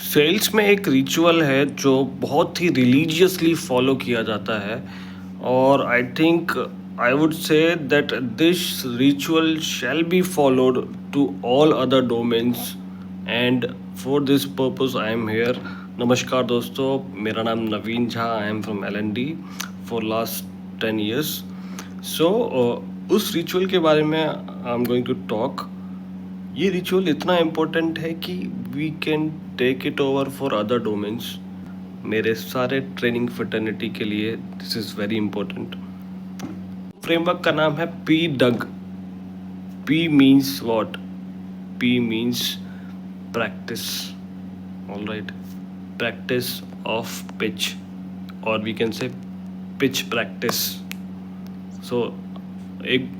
Sales में एक ritual है जो बहुत ही रिलीजियसली फॉलो किया जाता है और I think I would say that this ritual shall be followed to all other domains and for this purpose I am here. नमस्कार दोस्तों, मेरा नाम Naveen Jha, I am from LND for last 10 years। So उस ritual के बारे में I am going to talk. ये ritual इतना इम्पोर्टेंट है कि we can take it over for other domains. मेरे सारे ट्रेनिंग फर्टर्निटी के लिए this is very important. Framework का नाम है PDUG। P means what? P means practice, all right, practice of pitch और we can say pitch practice. So,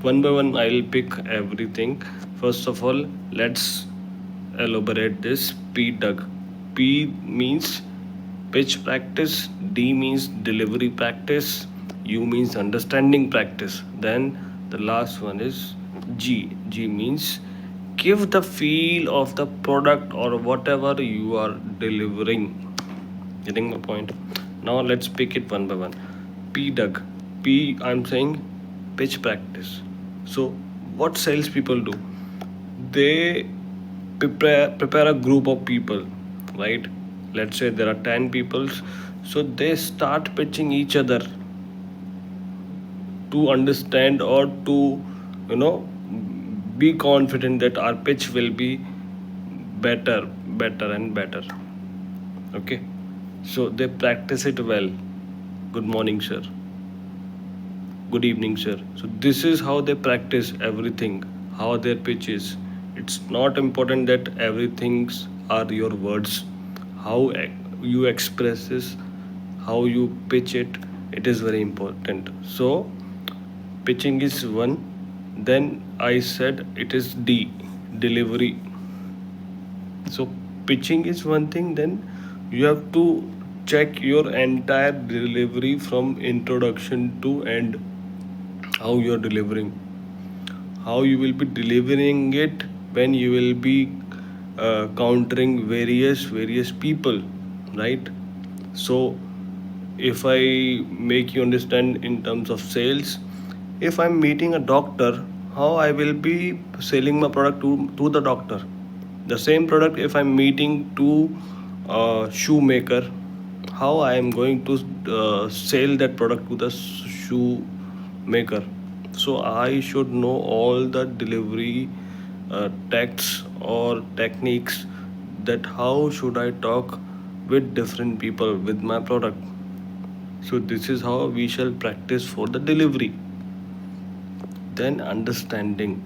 one by one, I'll pick everything. First of all, let's elaborate this PDUG. P means pitch practice, D means delivery practice, U means understanding practice. Then the last one is G. G means give the feel of the product or whatever you are delivering. Getting the point? Now let's pick it one by one. PDUG. P, I'm saying pitch practice. So what salespeople do? They prepare a group of people, right? Let's say there are 10 people, so they start pitching each other to understand or to, you know, be confident that our pitch will be better and better. Okay, so they practice it well. Good morning, sir. Good evening, sir. So this is how they practice everything, how their pitch is. It's not important that everything's are your words. How you express this, how you pitch it, it is very important. So pitching is one. Then I said it is D, delivery. So pitching is one thing, then you have to check your entire delivery from introduction to end, how you are delivering, how you will be delivering it when you will be countering various people, right? So if I make you understand in terms of sales, if I'm meeting a doctor, how I will be selling my product to the doctor. The same product if I'm meeting to a shoemaker, how I am going to sell that product to the shoemaker. So I should know all the delivery texts or techniques, that how should I talk with different people with my product. So this is how we shall practice for the delivery. Then understanding.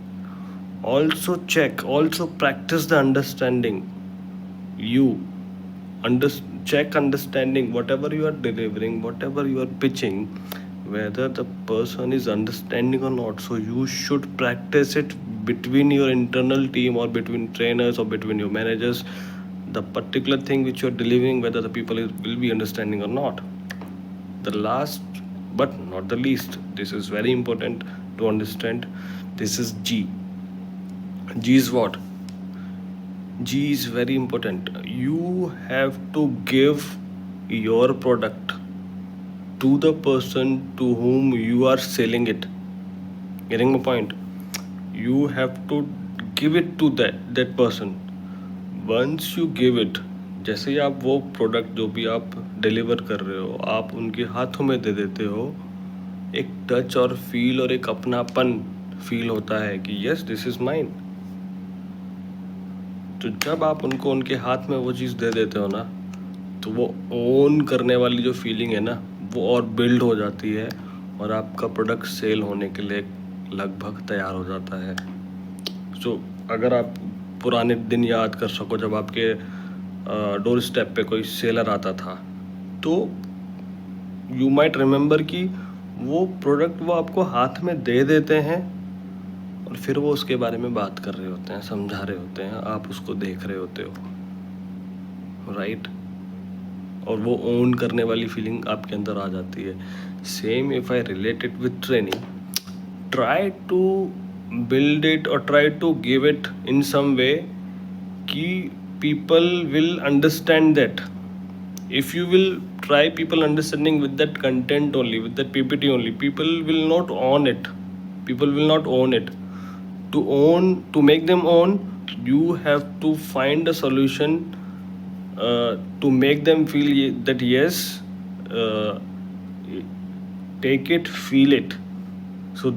Also practice the understanding. You check understanding whatever you are delivering, whatever you are pitching, whether the person is understanding or not. So you should practice it between your internal team or between trainers or between your managers, the particular thing which you are delivering, whether the people will be understanding or not. The last but not the least, this is very important to understand, this is G. G is what? G is very important. You have to give your product to the person to whom you are selling it. Getting my point? You have to give it to that person. Once you give it, जैसे ही आप वो product जो भी आप deliver कर रहे हो, आप उनके हाथों में दे देते हो, एक टच और फील और एक अपनापन फील होता है कि यस दिस इज़ माइन। तो जब आप उनको उनके हाथ में वो चीज़ दे देते हो ना, तो वो ओन करने वाली जो फीलिंग है ना, वो और बिल्ड हो जाती है और आपका प्रोडक्ट सेल होने के लिए लगभग तैयार हो जाता है। सो अगर आप पुराने दिन याद कर सको, जब आपके डोर स्टेप पे कोई सेलर आता था, तो यू माइट रिमेंबर कि वो प्रोडक्ट वो आपको हाथ में दे देते हैं और फिर वो उसके बारे में बात कर रहे होते हैं, समझा रहे होते हैं, आप उसको देख रहे होते हो, राइट? और वो ओन करने वाली फीलिंग आपके अंदर आ जाती है। Same if I relate it with training, try to build it or try to give it in some way कि people will understand that. If you will try people understanding with that content only, with that PPT only, people will not own it. People will not own it. To make them own, you have to find a solution to make them feel that yes, uh, take it, feel it. So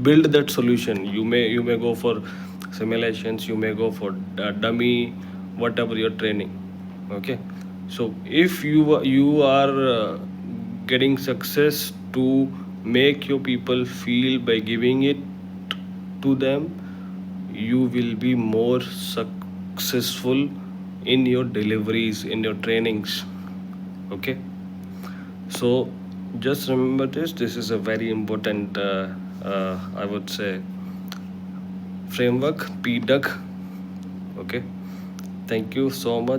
build that solution. You may go for simulations, you may go for dummy, whatever your training. Okay, so if you are getting success to make your people feel by giving it to them, you will be more successful in your deliveries, in your trainings. Okay, so just remember this is a very important I would say framework, PDUG. Okay, thank you so much.